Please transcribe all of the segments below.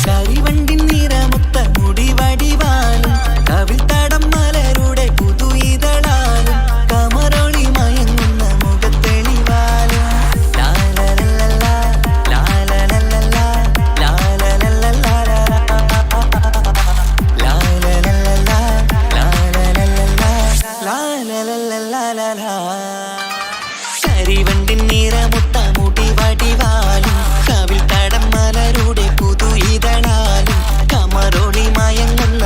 കരിവണ്ടിൻ നിറമുത്ത മുടി വടിവാലും കവിൾ തടം മലരുടെ പുതു ഇതളാലും കമറൊളി മയങ്ങുന്ന മുഖത്തെളിവാലും കരിവണ്ടിൻ നിറമുത്ത മുടി വടിവാലും കവിൾ തടം മലരുടെ പുതു ഇതളാലും കമറൊളി മയങ്ങുന്ന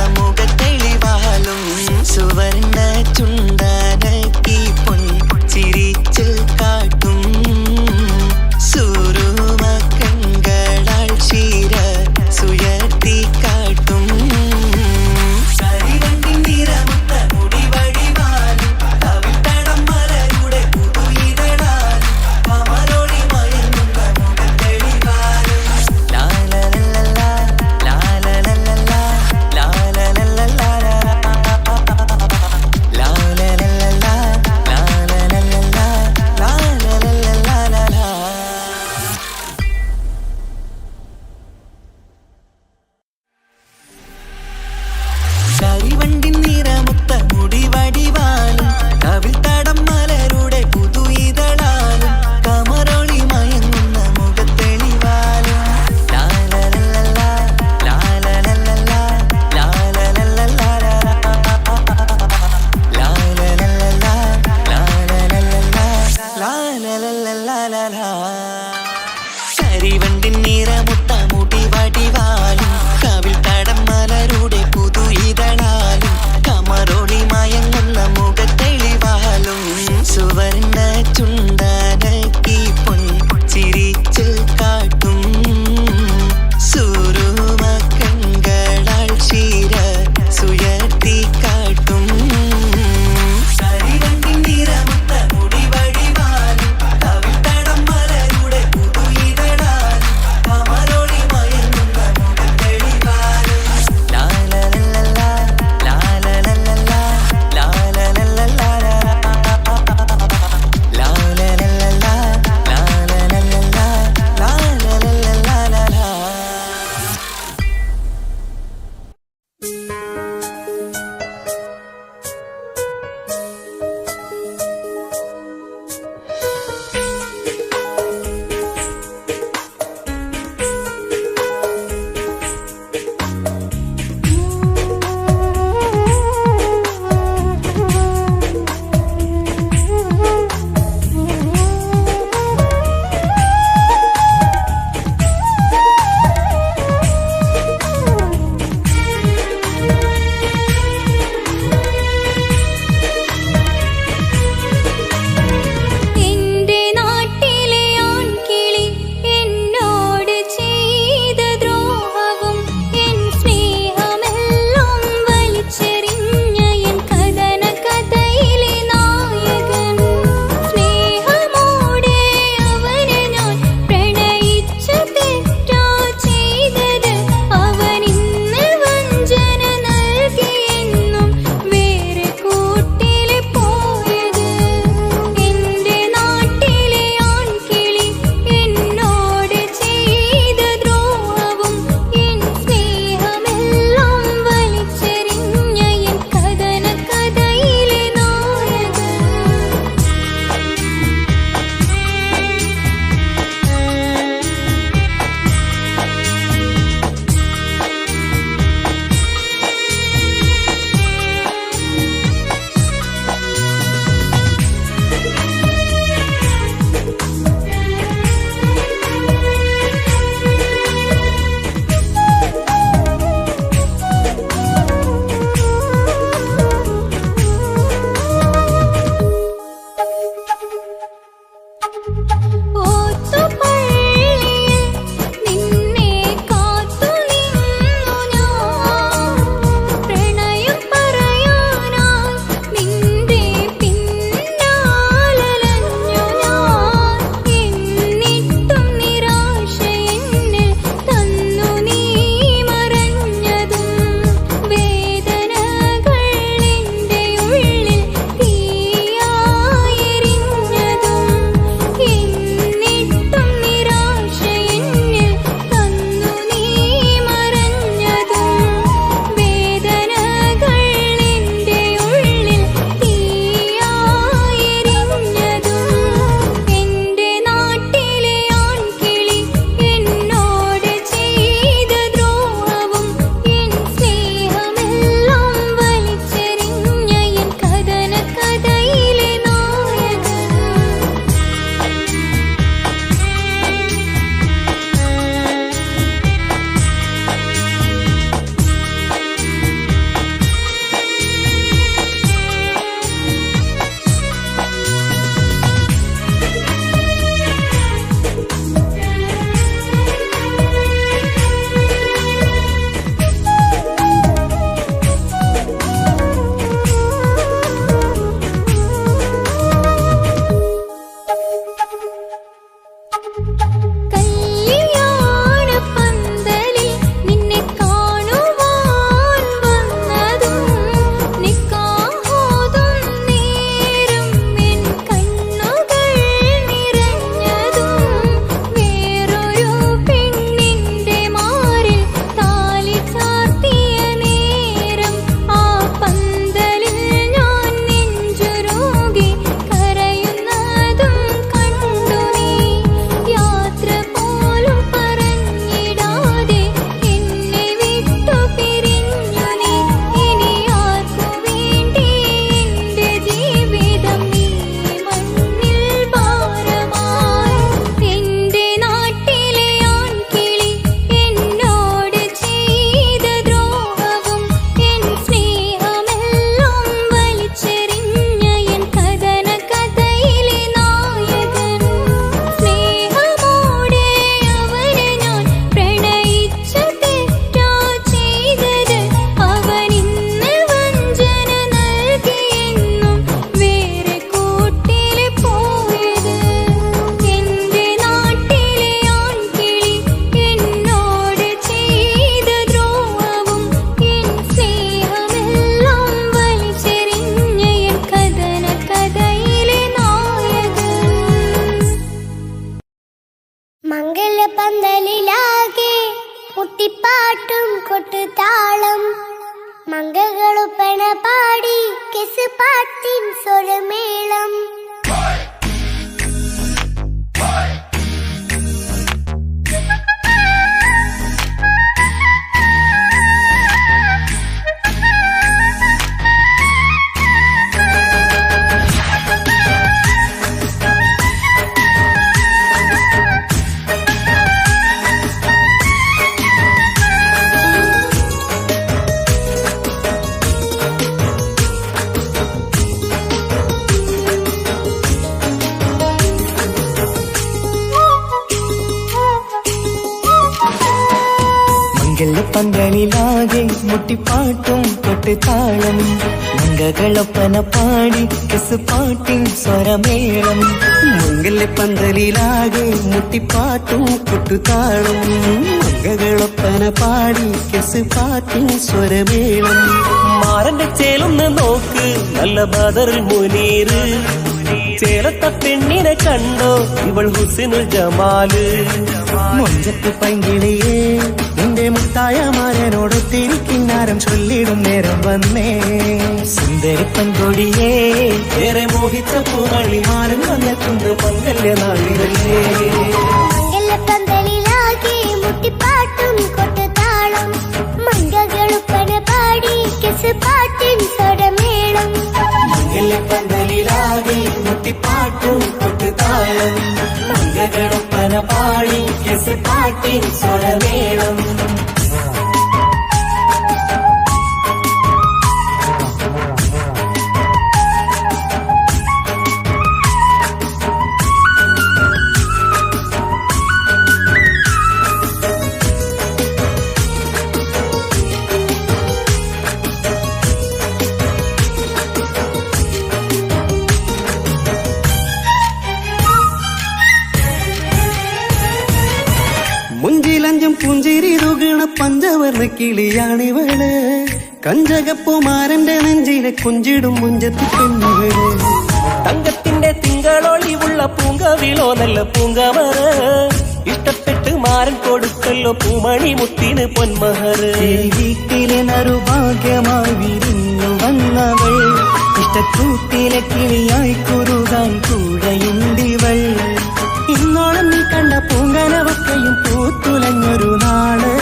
മുട്ടിപ്പാട്ടും കൊട്ടുതാളം മംഗളൊപ്പന പാടി കെസ് പാട്ടിൻ സ്വരമേളം പന്തലിലാകെ മുട്ടിപ്പാട്ടും കൊട്ടുതാളം മംഗളൊപ്പന പാടി കെസ് പാട്ടിൻ സ്വരമേളം പന്തലിലാകെ മുട്ടിപ്പാട്ടും കൊട്ടുതാളം മംഗളൊപ്പന പാടി കെസ് പാട്ടിൻ സ്വരമേളം മാറന്റെ ചേലൊന്ന് നോക്ക് നല്ല ബദറുൽ മുനീറ് ചേലത്ത പെണ്ണിനെ കണ്ടോ ഇവൾ ഹുസ്നുൽ ജമാല് മൊഞ്ചത്ത് പൈങ്കിളിയേ നിന്റെ മുത്തായ മാരനോടൊത്തിരിക്കിന്നാരം ചൊല്ലിടും നേരം വന്നേ സുന്ദരി പെൺകൊടിയേ ഏറെ മോഹിച്ച പൂമണിമാരൻ വന്നെത്തുണ്ട് മംഗല്യ നാളിലല്ലേ പന്തലിലാകെ മുട്ടിപ്പാട്ടും കൊട്ടുതാളം മംഗളൊപ്പന പാടി കെസ് പാട്ടിൻ സ്വരമേളം പന്തലിലാകെ മുട്ടിപ്പാട്ടും കൊട്ടുതാളം മംഗളൊപ്പന പാടി കെസ് പാട്ടിൻ സ്വരമേളം മുഞ്ചിലഞ്ചും പുഞ്ചിരി തുകണ പഞ്ചവർണ്ണ കിളിയാണിവള് കഞ്ചകപ്പുമാരന്റെ നെഞ്ചിലെ കുഞ്ചിടും മുഞ്ചത്തി പെണ്ണുകള് തങ്കത്തിന്റെ തിങ്കളൊളിവുള്ള പൂങ്കവിളോ നല്ല പൂങ്കവറ് ഇഷ്ടപ്പെട്ട് മാരൻ കൊടുക്കല്ലോ പൂമണി മുത്തിന് പൊന്മഹറ് വീട്ടിലെ നറുഭാഗ്യമായി വിരിഞ്ഞു വന്നവൾ ഇഷ്ടക്കൂട്ടിലെ കിളിയായി കുറുകാൻ കൂടെയുണ്ടിവൾ ഇന്നോളം നീ കണ്ട പൂങ്കനവക്കയും പൂത്തുലഞ്ഞൊരു നാള്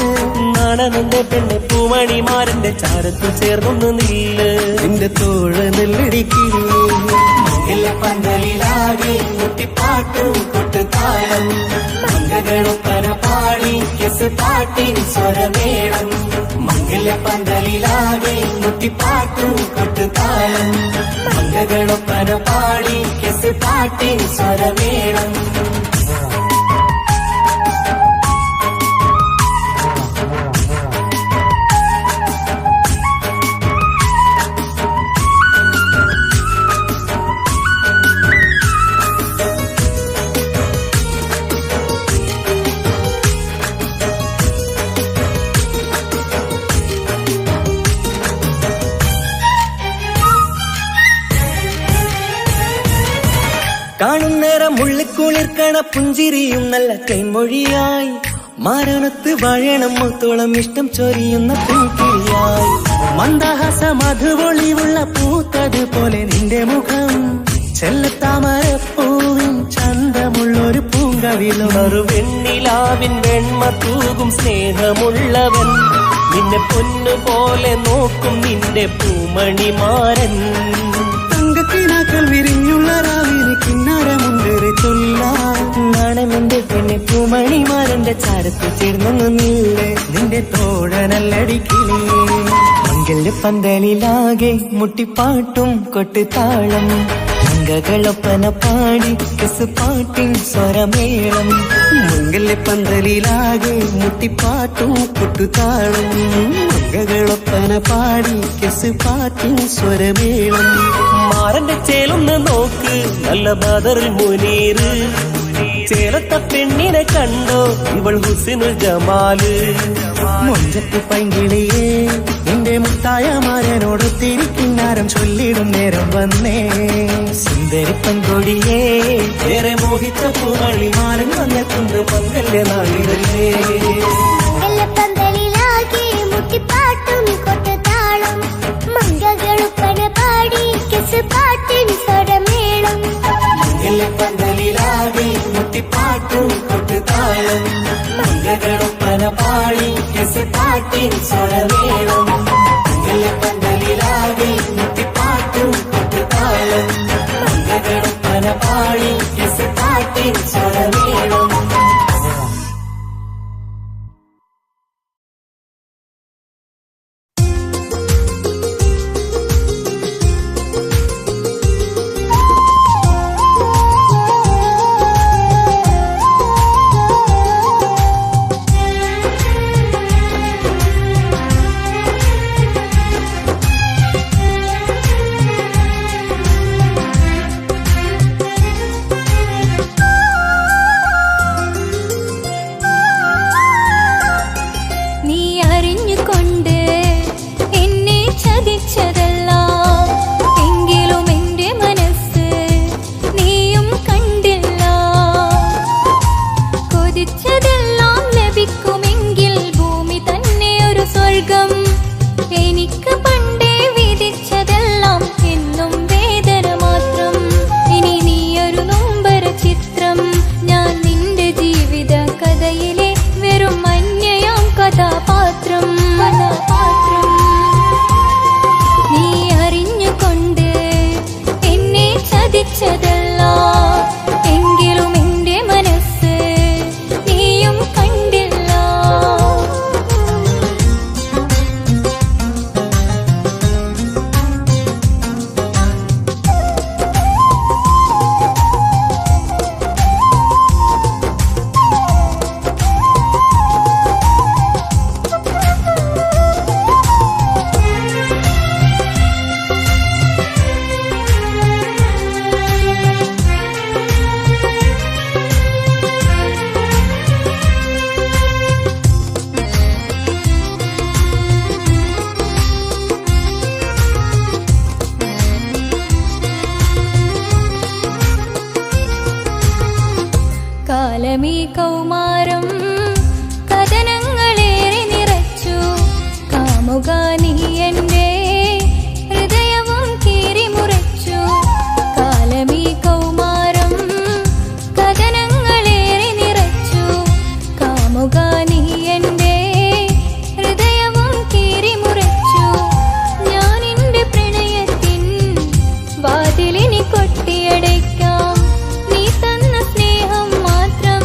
നാണനന്റെ പെണ്ണ് പൂമണിമാരന്റെ ചാരത്തു ചേർന്നൊന്ന് നില്ല് നിന്റെ തോഴ നെല്ലടിക്കില്ലേ പന്തലിലാകെ മുട്ടിപ്പാട്ടും കൊട്ടുതാളം മംഗളൊപ്പന പാടി കെസ് പാട്ടിൻ സ്വരമേളം പന്തലിലാകെ മുട്ടിപ്പാട്ടും കൊട്ടുതാളം മംഗളൊപ്പന പാടി കെസ് പാട്ടിൻ സ്വരമേളം കാണുന്നേരം ഉള്ളിക്കുളിർക്കണ പുഞ്ചിരിയും നല്ല കൈമൊഴിയായി മരണത്ത് വഴണം മുത്തോളം ഇഷ്ടം ചൊരിയുന്ന പൂക്കിളിയായി മന്ദഹാസ മധുപൊളിവുള്ള പൂത്തത് പോലെ നിന്റെ മുഖം ചെല്ലത്താമരപ്പൂവിൻ ചന്തമുള്ളൊരു പൂങ്കവിലൊരു വെണ്ണിലാവിൻ വെണ്മ തൂകും സ്നേഹമുള്ളവൻ നിന്നെ പൊന്നുപോലെ നോക്കും നിന്റെ പൂമണിമാരൻ തങ്കക്കിനാക്കൾ വിരിഞ്ഞുള്ള രാവിലെ കിന്നാരമുണ്ടേറെ ചൊല്ലാണെന്റെ പെണ്ണെ പൂമണിമാരന്റെ ചാരത്ത് ചേർന്നു നില്ലേ നിന്റെ തോഴനല്ലടിക്കില്ലേ പന്തലിലാകെ മുട്ടിപ്പാട്ടും കൊട്ടുതാളം മംഗളൊപ്പന പാടി കെസ് പാട്ടിൻ സ്വരമേളം പന്തലിലാകെ മുട്ടിപ്പാട്ടും കൊട്ടുതാളം മംഗളൊപ്പന പാടി കെസ് പാട്ടിൻ സ്വരമേളം മാറന്റെ ചേലൊന്ന് നോക്ക് നല്ല ബദറുൽ മുനീറ് ചേലത്ത പെണ്ണിനെ കണ്ടോ ഇവൾ ഹുസ്നുൽ ജമാല് മൊഞ്ചത്ത് പൈങ്കിളിയേ നിന്റെ മുത്തായ മാരനോടൊത്തിരിക്കിന്നാരം ചൊല്ലിടും നേരം വന്നേ സുന്ദരി പെൺകൊടിയേ ഏറെ മോഹിച്ച പൂമണിമാരൻ വന്നെത്തുണ്ട് മംഗല്യ നാളിലല്ലേ മംഗളൊപ്പന പാടി കെസ് പാട്ടിൻ സ്വരമേളം മംഗളപ്പന്തലിലാകെ മുട്ടിപ്പാട്ടും കൊട്ടുതാളം മംഗളൊപ്പന പാടി കെസ് പാട്ടിൻ സ്വരമേളം. കാലമീ കൗമാരം കഥനങ്ങളേറെ നിറച്ചു കാമുക നീ എൻ്റെ ഹൃദയവും കീറിമുറിച്ചു. കാലമീ കൗമാരം കഥനങ്ങളേറെ നിറച്ചു കാമുക നീ എൻ്റെ ഹൃദയവും കീറിമുറിച്ചു. ഞാൻ എൻ്റെ പ്രണയത്തിൻ വാതിലിനി കൊട്ടിയടയ്ക്കാം. നീ തന്ന സ്നേഹം മാത്രം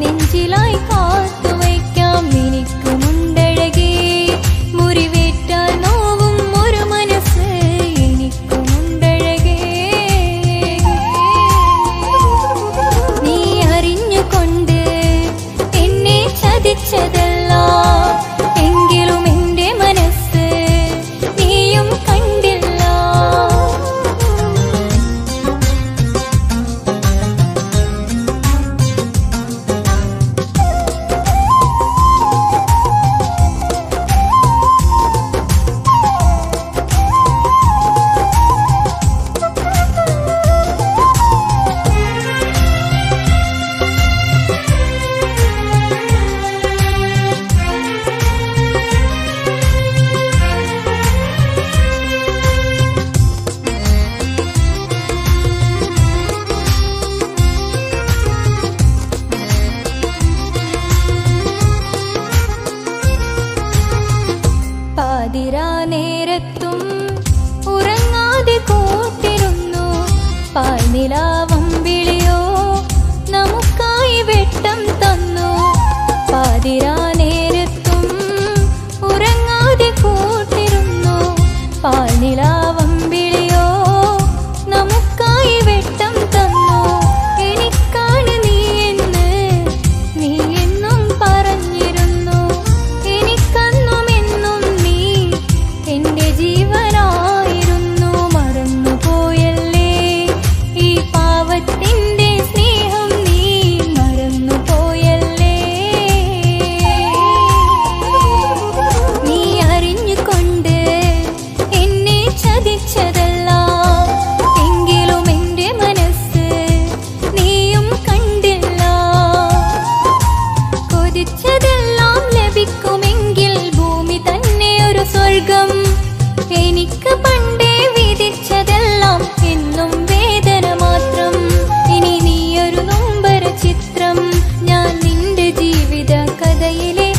നെഞ്ചിലായി കാത്തുവയ്ക്കാം. എനിക്കുമുണ്ടഴകേ മുറിവേറ്റാൽ നോവും ഒരു മനസ്സ്. എനിക്കുമുണ്ടഴകേ നീ അറിഞ്ഞുകൊണ്ട് എന്നെ ചതിച്ചതല്ല. എങ്കിലും എൻ്റെ മനസ്സ് നീയും കണ്ടില്ല. പാതിരാ നേരത്തും ഉറങ്ങാതെ കൂട്ടിരുന്നു. പാൽനിലാവം വിളിയോ നമുക്കായി വെട്ടം തന്നു. പാതിരാ നേരത്തും ഉറങ്ങാതെ കൂട്ടിരുന്നു. പാൽനിലാവം വിളിയോ നമുക്കായി വെട്ടം തന്നു. എനിക്കാണ് നീ എന്ന് നീ എന്നും പറഞ്ഞിരുന്നു. എനിക്കന്നുമെന്നും നീ എൻ്റെ ജീവനായിരുന്നു. മറന്നുപോയല്ലേ ഈ പാവത്തിൻ്റെ സ്നേഹം. നീ മറന്നുപോയല്ലേ. നീ അറിഞ്ഞുകൊണ്ട് എന്നെ ചതിച്ചതല്ല. എങ്കിലും എൻ്റെ മനസ്സ് നീയും കണ്ടില്ല. കൊതിച്ചതെല്ലാം ലഭിക്കുമെങ്കിൽ ഭൂമി തന്നെ ഒരു സ്വർഗം. എനിക്ക് പണ്ടേ വിധിച്ചതെല്ലാം എന്നും വേദന മാത്രം. ഇനി നീയൊരു നൊമ്പര ചിത്രം. ഞാൻ നിന്റെ ജീവിത കഥയിലെ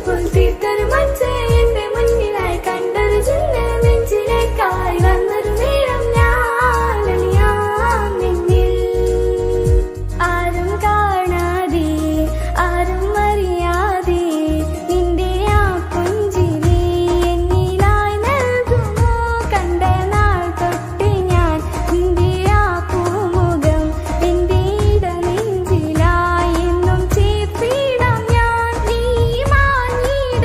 പോൽ തീർത്തൊരു മച്ചേ എന്റെ മുന്നിലായി കണ്ടൊരു ചിന്ന നെഞ്ചിലേക്കായി വന്നൊരു നേരം ഞാൻ അണിയാം നിന്നിൽ. ആരും കാണാതെ ആരും അറിയാതെ നിന്റെ ആ പുഞ്ചിരി എന്നിലായി നൽകുമോ? കണ്ട നാൾ തൊട്ട് ഞാൻ നിന്റെ ആ പൂമുഖം എന്റെ ഇടനെഞ്ചിലായി എന്നും ചേർത്തിടാം ഞാൻ. നീ മാഞ്ഞിട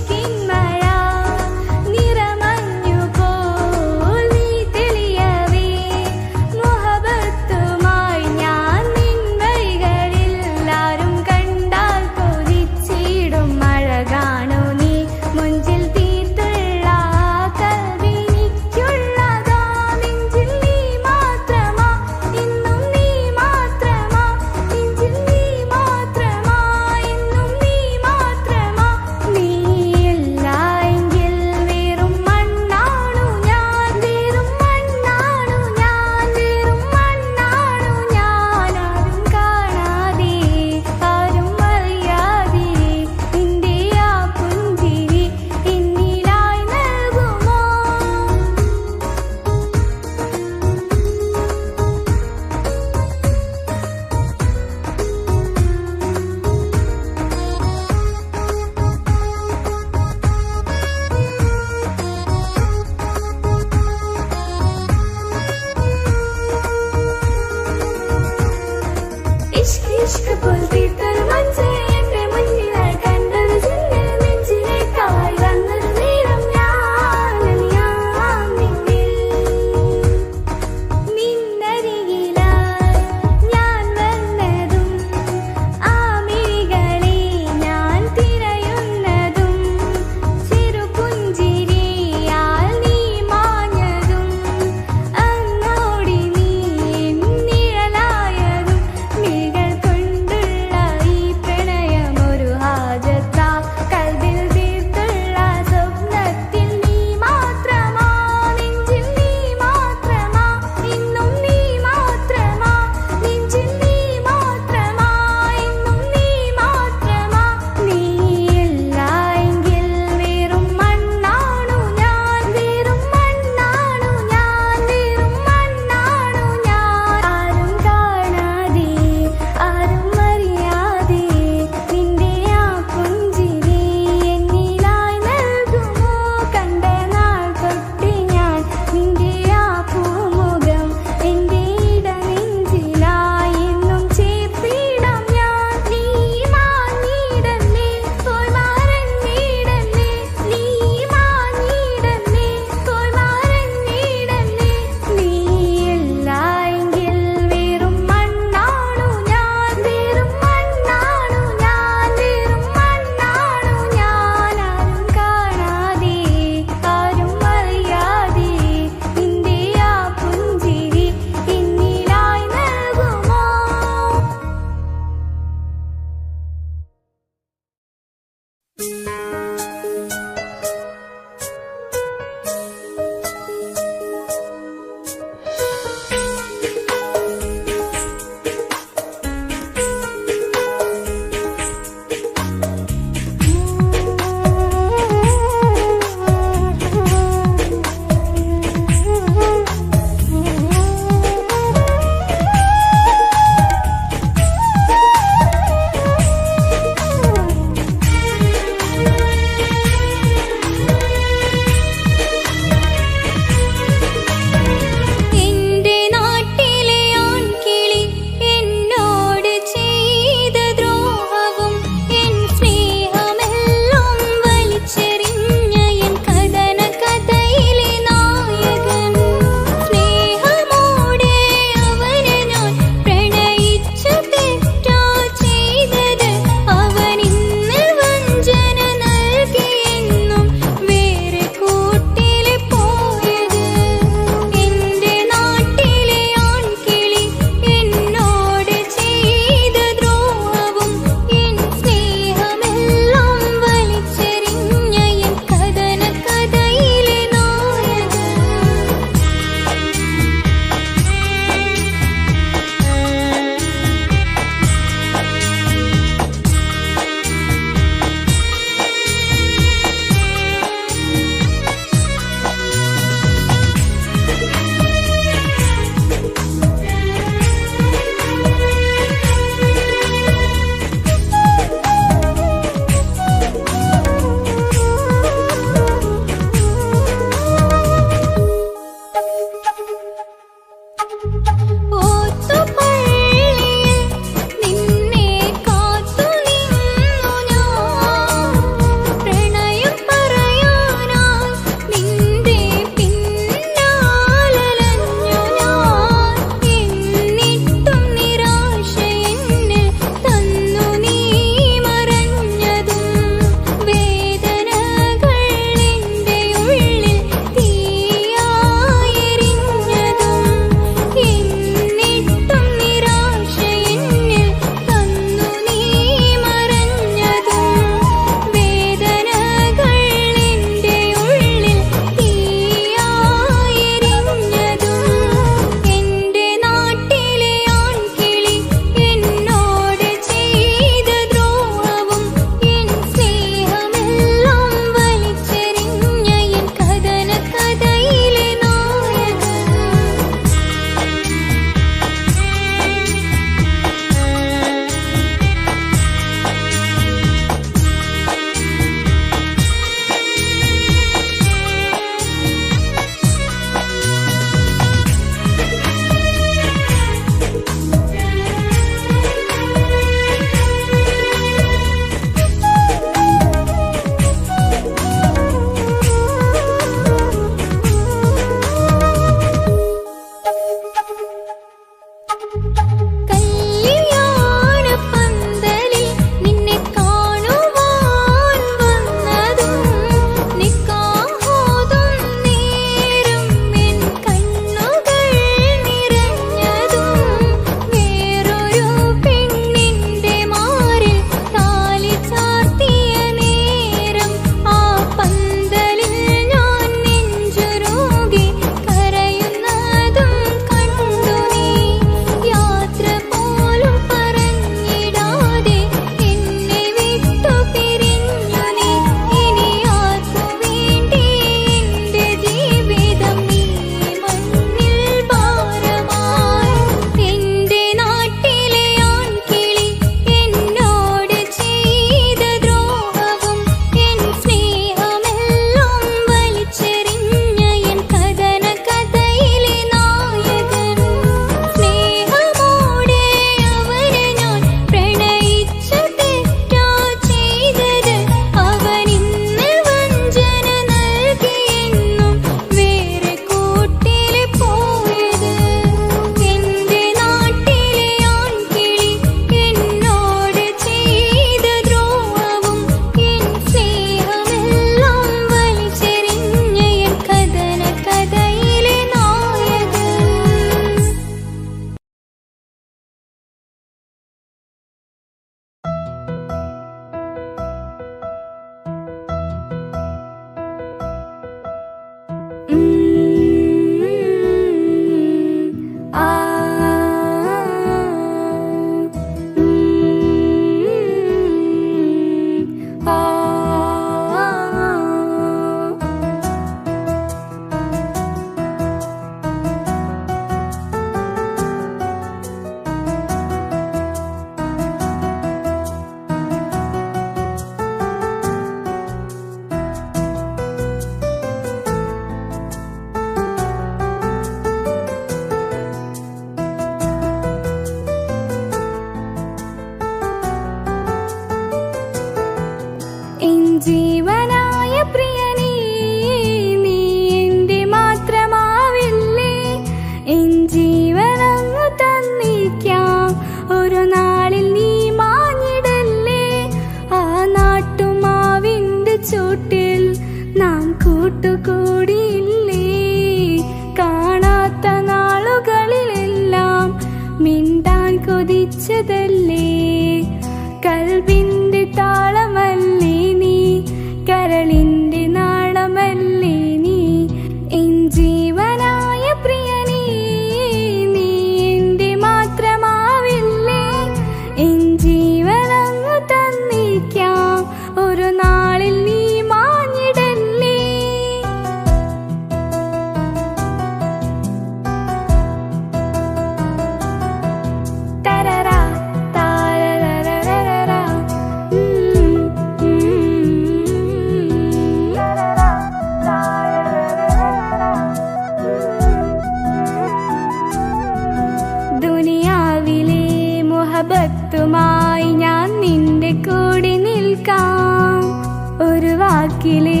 വാക്കിലെ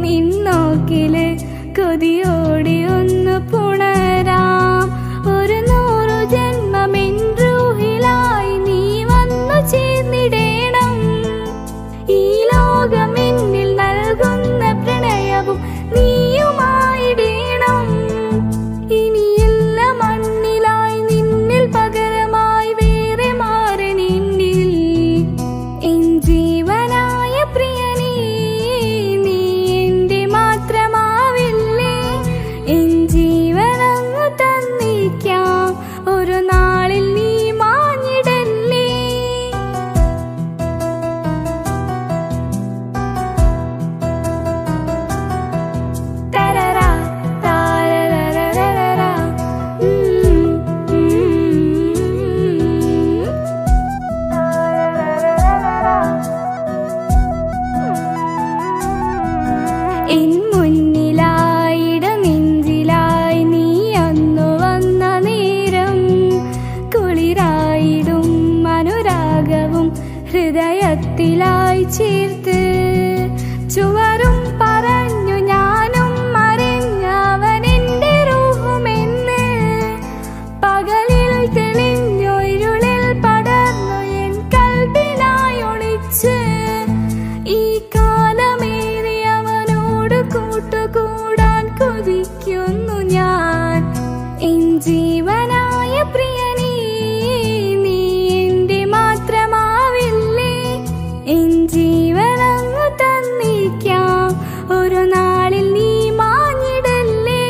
നിന്നോക്കില് കൊതിയോടി ഒന്ന് പുണരാം. ഒരു 100 ജന്മമെൻ റൂഹിലായി നീ വന്നു ചേർന്നിടേണം. ഈ ലോകമെന്നിൽ നൽകുന്ന പ്രണയവും നീയുമായിടേണം. ഇനിയില്ല മണ്ണിലായി നിന്നിൽ പകരമായി വേറെ മാറി നിന്നിൽ. എൻ ജീവനായ പ്രിയനേ, നീ എന്റെ മാത്രമാവില്ലേ? എൻ ജീവനങ്ങു തന്നിക്കാം, ഒരു നാളിൽ നീ മാഞ്ഞിടല്ലേ? തരരാ താരരരരരരാ. എൻ മുന്നിലായിട നെഞ്ചിലായി നീ അന്നു വന്ന നേരം, കുളിരായിടും അനുരാഗവും ഹൃദയത്തിലായി ചേർത്ത്. ചുവരും പറഞ്ഞു ഞാനും മറിഞ്ഞവനെന്റെ റൂഹുമെന്ന്. പകലിൽ തെളിഞ്ഞു ഇരുളിൽ പടർന്നു എൻ കൽബിനായി ഒളിച്ച്. ഈ കാലമേറി അവനോട് കൂട്ടുകൂടാൻ കൊതിക്കുന്നു ഞാൻ. എൻ ജീവനായ പ്രിയനേ, നീ എന്റെ മാത്രമാവില്ലേ? എൻ ജീവനങ്ങു തന്നിക്കാം, ഒരു നാളിൽ നീ മാഞ്ഞിടല്ലേ?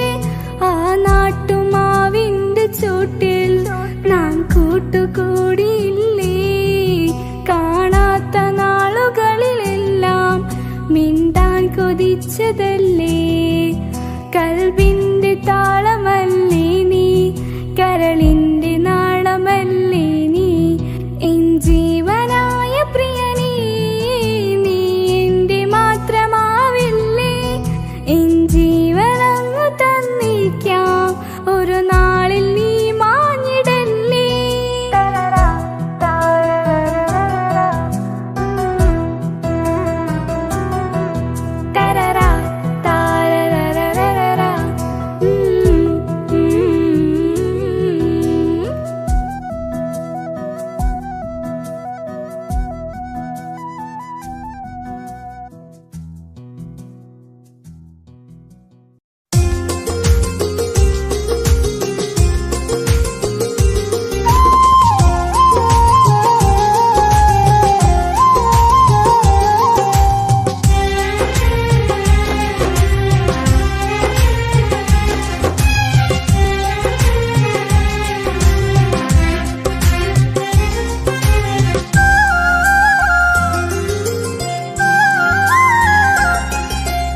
ആ നാട്ടുമാവിന്റെ ചോട്ടിൽ നാം കൂട്ടുകൂടിയില്ലേ? കാണാത്ത നാളുകളിലെല്ലാം മിണ്ടാൻ കൊതിച്ചതല്ലേ? കൽബിന്റെ താളമല്ലേ നീ, കരളിന്റെ നാളമല്ലേ നീ? എൻ ജീവനായ പ്രിയനേ, നീ എന്റെ മാത്രമാവില്ലേ? എൻ ജീവനങ്ങു തന്നിക്കാം, ഒരു നാളിൽ നീ മാഞ്ഞിടല്ലേ? തരരാ താരരരരരാ. തരരാ താരരരരരാ.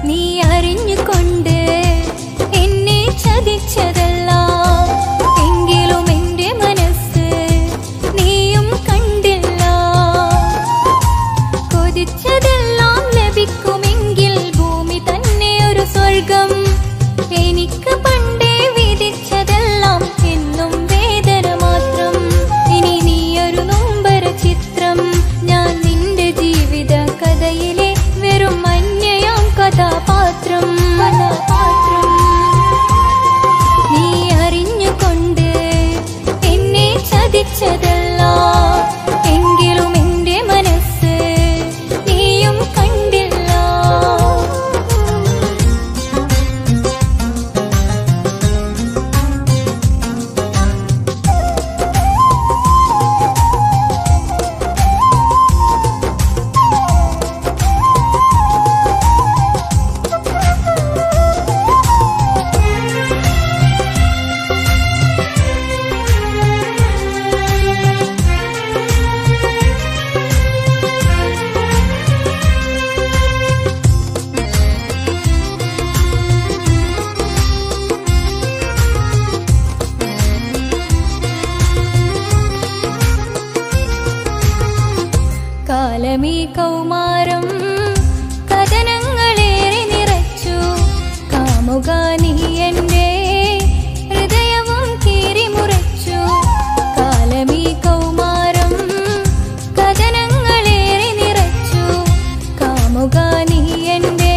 നീ അറിഞ്ഞുകൊണ്ട് എന്നെ ചതിച്ചതല്ല, എങ്കിലും എന്റെ മനസ്സ് നീയും കണ്ടില്ല. കൊതിച്ചതെല്ലാം ലഭിക്കുമെങ്കിൽ ഭൂമി തന്നെ ഒരു സ്വർഗം. എനിക്ക് പണ്ടേ വിധിച്ചതെല്ലാം എന്നും വേദന മാത്രം. ഇനി നീയൊരു നൊമ്പര ചിത്രം, ഞാൻ നിന്റെ ജീവിത കഥയിലെ വെറും അന്യയാം കഥാപാത്രം. നീ അറിഞ്ഞുകൊണ്ട് എന്നെ ചതിച്ചതല്ല, എങ്കിലും എന്റെ മനസ്സ് നീയും കണ്ടില്ല. കാലമീ കൗമാരം കഥനങ്ങളേറെ നിറച്ചു. കാമുക നീ എന്റെ ഹൃദയവും കീറി മുറിച്ചു. കാലമീ കൗമാരം കഥനങ്ങളേറെ നിറച്ചു. കാമുക നീ എന്റെ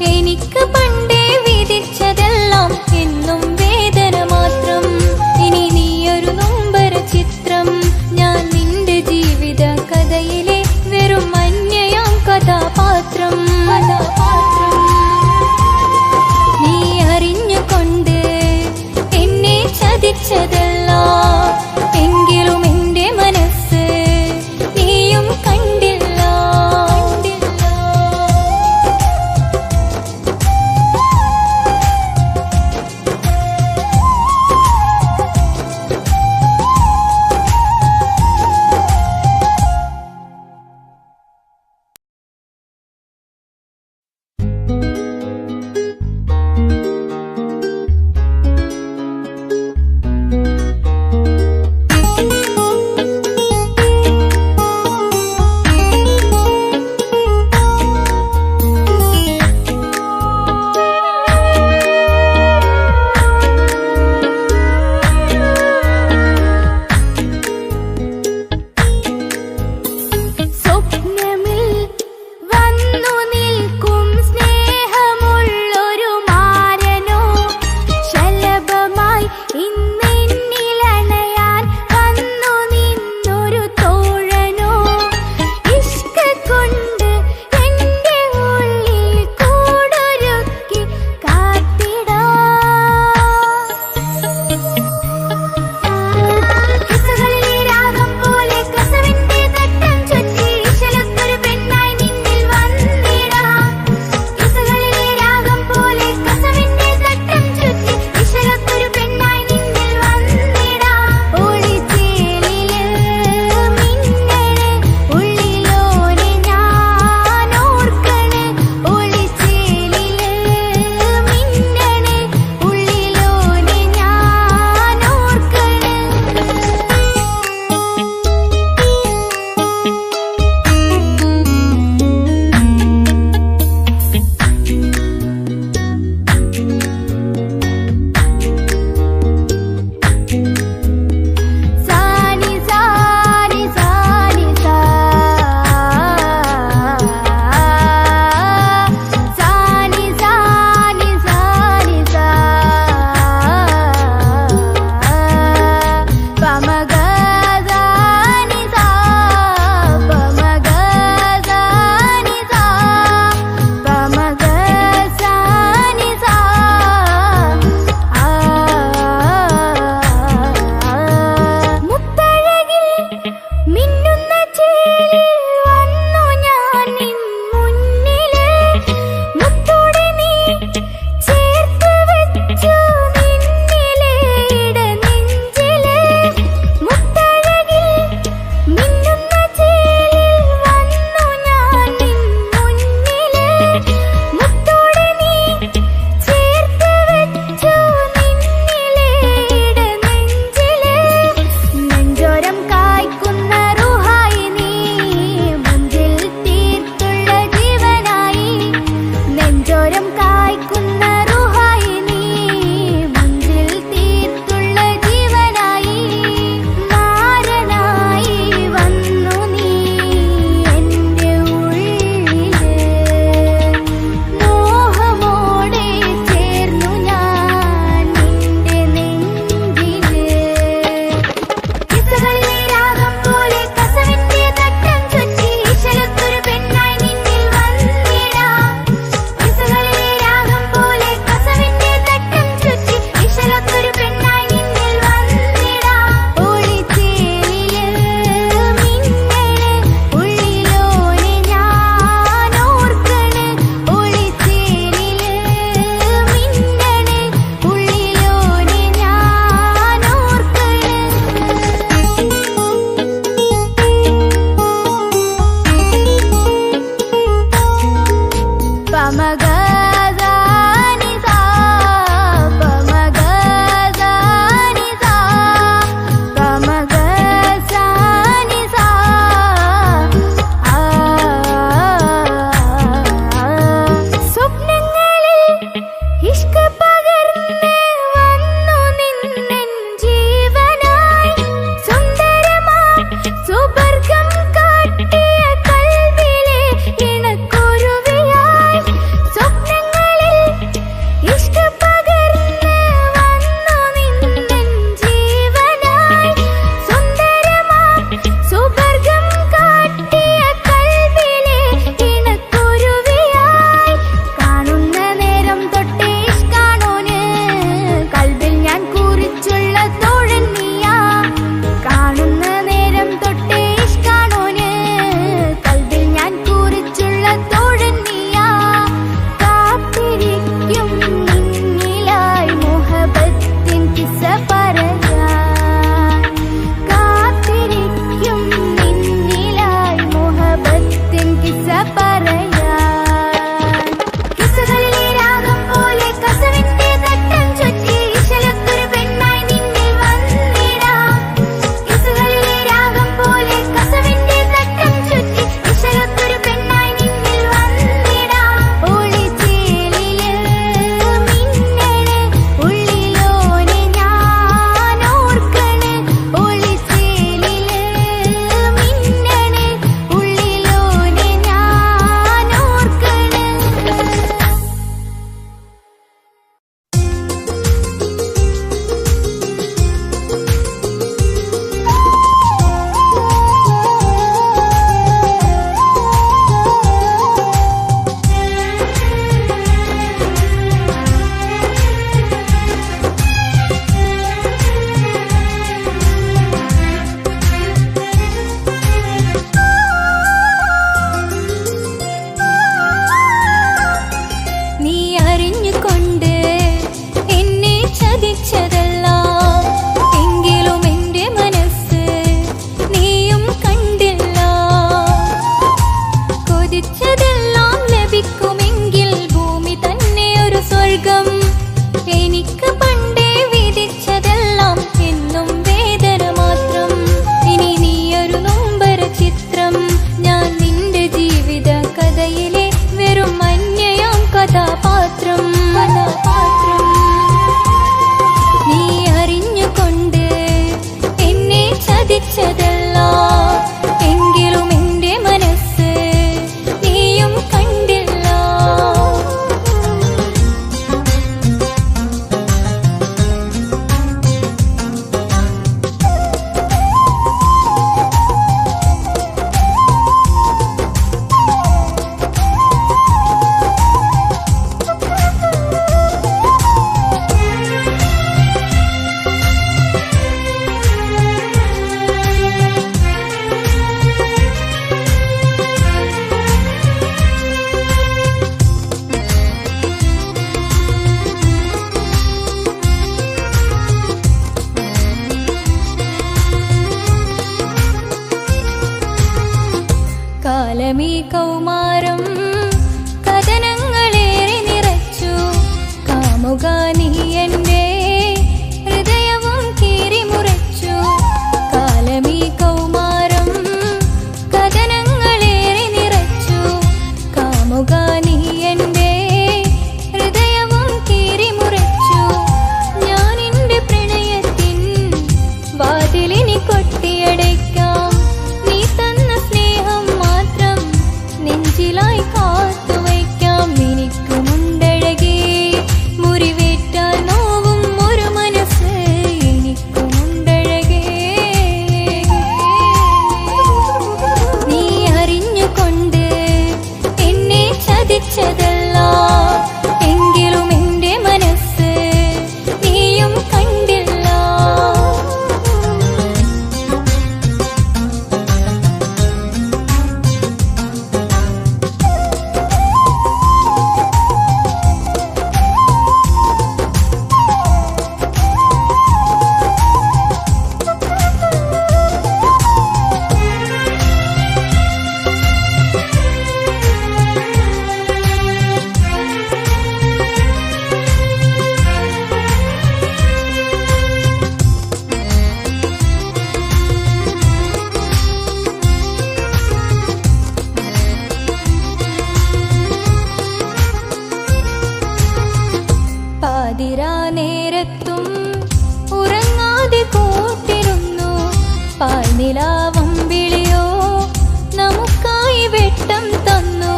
എനിക്ക് പണ്ടേ വിധിച്ചതെല്ലാം എന്നും വേദന മാത്രം. ഇനി നീയൊരു നൊമ്പര ചിത്രം, ഞാൻ നിന്റെ ജീവിത കഥയിലെ വെറും മഞ്ഞയാം കഥാപാത്രം. നീ അറിഞ്ഞുകൊണ്ട് എന്നെ ചതിച്ചതല്ല, എങ്കിലും എന്റെ മനസ്സ് നീയും കണ്ടില്ല. കാലമീ കൗമാരം കഥനങ്ങളേറെ നിറച്ചു. കാമുക നീ എൻ്റെ ഹൃദയവും കീറിമുറിച്ചു. കാലമീ കൗമാരം കഥനങ്ങളേറെ നിറച്ചു. കാമുക നീ എൻ്റെ ഹൃദയവും കീറിമുറിച്ചു. ഞാൻ എൻ്റെ പ്രണയത്തിൻ വാതിലിനി കൊട്ടിയടയ്ക്കാം. നീ തന്ന സ്നേഹം മാത്രം നെഞ്ചിലായി കാത്തുവയ്ക്കാം. എനിക്കുമുണ്ടഴകേ മുറിവേറ്റാൽ നോവും ഒരു മനസ്സ്. എനിക്കുമുണ്ടഴകേ നീ അറിഞ്ഞുകൊണ്ട് എന്നെ ചതിച്ചതല്ല. എങ്കിലും എൻ്റെ മനസ്സ് നീയും കണ്ടില്ല. പാതിരാ നേരത്തും ഉറങ്ങാതെ കൂട്ടിരുന്നു. പാൽനിലാവമ്പിളിയോ നമുക്കായി വെട്ടം തന്നു.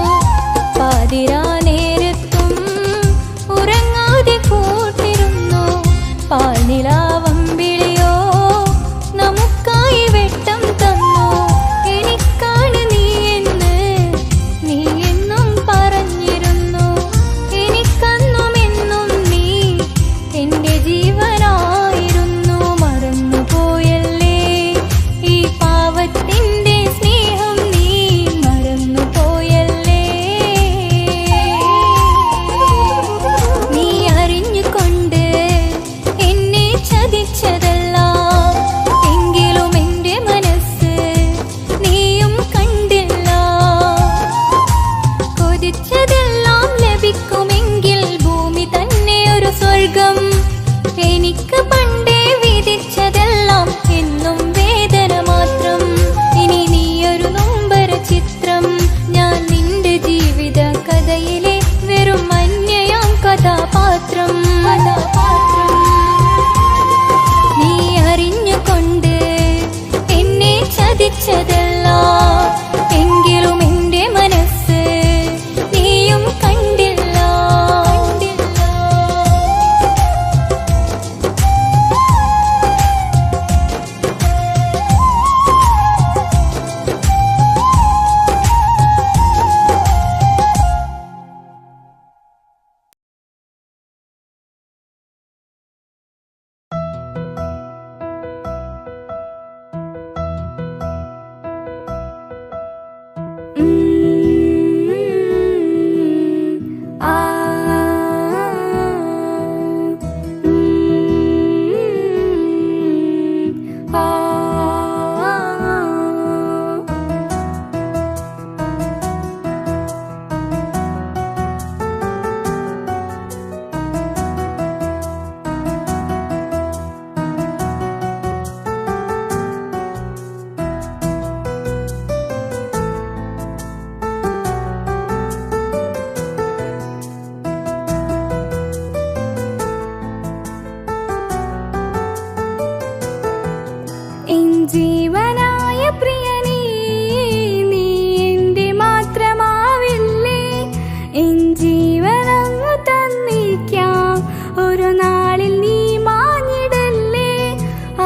പാതിരാ നേരത്തും ഉറങ്ങാതെ കൂട്ടിരുന്നു. പാൽനിലാവമ്പിളിയോ നമുക്കായി വെട്ടം തന്നു. എനിക്കാണ് നീ എന്ന് നീ എന്നും പറഞ്ഞിരുന്നു. എനിക്കന്നും എന്നും നീ എൻ്റെ ജീവനായിരുന്നു. മറന്നുപോയല്ലേ ഈ പാവത്തിൻ്റെ സ്നേഹം. നീ മറന്നുപോയല്ലേ. നീ അറിഞ്ഞുകൊണ്ട് എന്നെ ചതിച്ചതല്ല. എങ്കിലും എൻ്റെ മനസ്സ് നീയും കണ്ടില്ല. കൊതിച്ചതെല്ലാം ലഭിക്കുമെങ്കിൽ ഭൂമി തന്നെ ഒരു സ്വർഗം. എനിക്ക് പണ്ടേ വിധിച്ചതെല്ലാം എന്നും വേദന മാത്രം. ഇനി നീയൊരു നൊമ്പര ചിത്രം. ഞാൻ നിന്റെ ജീവിത കഥയിലെ വെറും അന്യയാം കഥാപാത്രം. നീ അറിഞ്ഞുകൊണ്ട് എന്നെ ചതിച്ചതല്ല. എങ്കിലും എൻ്റെ മനസ്സ് നീയും കണ്ടില്ല. ജീവനായ പ്രിയനേ, നീ എൻ്റെ മാത്രമാവില്ലേ? എൻ ജീവനങ്ങു തന്നിക്കാം, ഒരു നാളിൽ നീ മാഞ്ഞിടല്ലേ?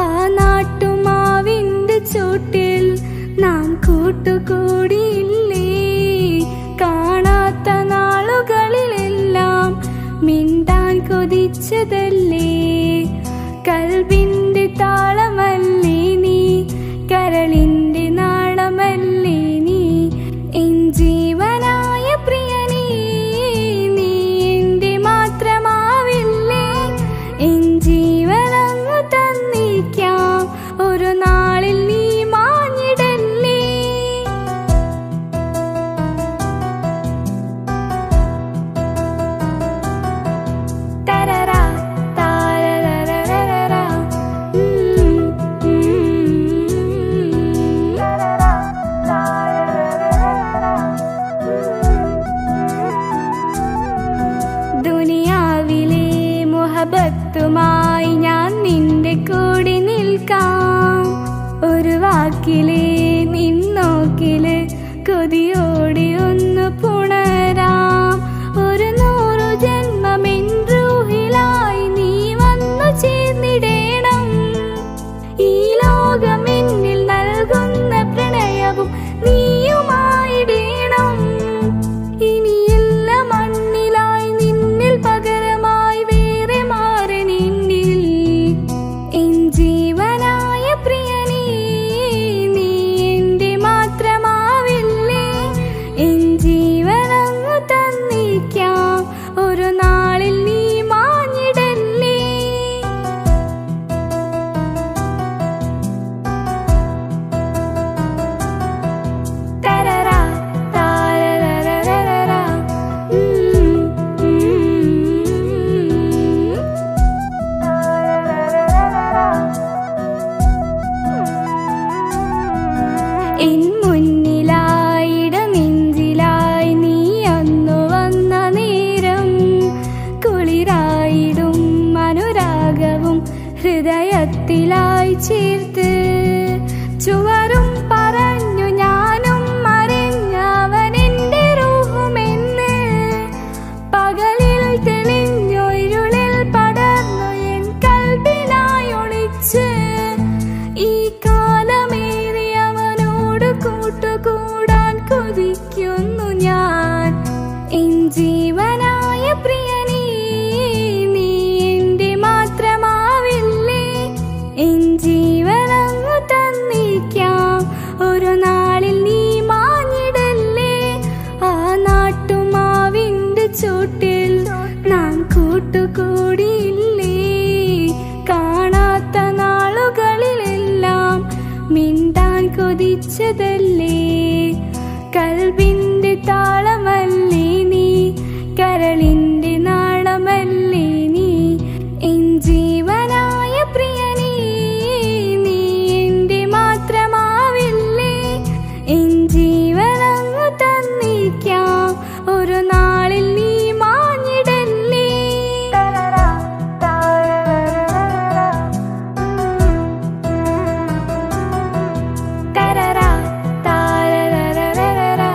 ആ നാട്ടുമാവിൻ്റെ ചോട്ടിൽ നാം കൂട്ടുകൂടിയില്ലേ? കാണാത്ത നാളുകളിലെല്ലാം മിണ്ടാൻ കൊതിച്ചതല്ലേ? കൽബിൻ്റെ താളമല്ലേ നീ, കരളിൻ്റെ നാളമല്ലേ നീ? എൻ ജീവനായ പ്രിയനേ, നീ എൻ്റെ മാത്രമാവില്ലേ? എൻ ജീവനങ്ങു തന്നിക്കാം, ഒരു നാളിൽ നീ മാഞ്ഞിടല്ലേ? നാളുമായി ഞാൻ നിന്റെ കൂടെ നിൽക്കാം. ഒരു വാക്കിലെ നിന്നോക്കില് കൊതിയോടെ ഒന്ന് പുണരാം. ഒരു 100 ജന്മമെൻ റൂഹിലായി നീ വന്നു ചേർന്നിടേണം. ഈ ലോകം എന്നിൽ നൽകുന്ന പ്രണയവും നീയുമായിടേണം. ഇനിയല്ല മണ്ണിലായി നിന്നിൽ പകരമായി വേറെ മാറനെന്നിൽ. എൻ ജീവനായ പ്രിയനേ, നീ എന്റെ മാത്രമാവില്ലേ. എൻ ജീവനങ്ങു തന്നിക്കാം, ഒരു നാളിൽ നീ മാഞ്ഞിടല്ലേ. തരറാ താരരരരരരാ. എൻ മുന്നിലായിട നെഞ്ചിലായി നീ അന്നു വന്ന നേരം. കുളിരായിടും അനുരാഗവും ഹൃദയത്തിലായി ചേർത്ത്. ചുവരും പറഞ്ഞു ഞാനും മറിഞ്ഞവനെന്റെ റൂഹുമെന്ന്. പകലിൽ തെളിഞ്ഞു ഇരുളിൽ പടർന്നു എൻ കൽബിനായി ഒളിച്ച്. ഈ കാലമേറി അവനോട് കൂട്ടുകൂടാൻ കൊതിക്കുന്നു ഞാൻ. എൻ ജീവനായ പ്രിയനേ, നീ എന്റെ മാത്രമാവില്ലേ. എൻ ജീവനങ്ങു തന്നിക്കാം, ഒരു നാളിൽ നീ മാഞ്ഞിടല്ലേ. ആ നാട്ടുമാവിന്റെ ചൂട്ടിൽ നാം കൂട്ടുകൂടിയില്ലേ. കാണാത്ത നാളുകളിലെല്ലാം മിണ്ടാൻ കൊതിച്ചതല്ലേ. കൽബിന്റെ താളമല്ലേ നീ, കരളിന്റെ നാളമല്ലേ നീ. എൻ ജീവനായ പ്രിയനേ, നീ എന്റെ മാത്രമാവില്ലേ. എൻ ജീവനങ്ങു തന്നിക്കാം, ഒരു നാളിൽ നീ മാഞ്ഞിടല്ലേ. തരറാ താരരരരരാ. തരറാ താരരരരരാ.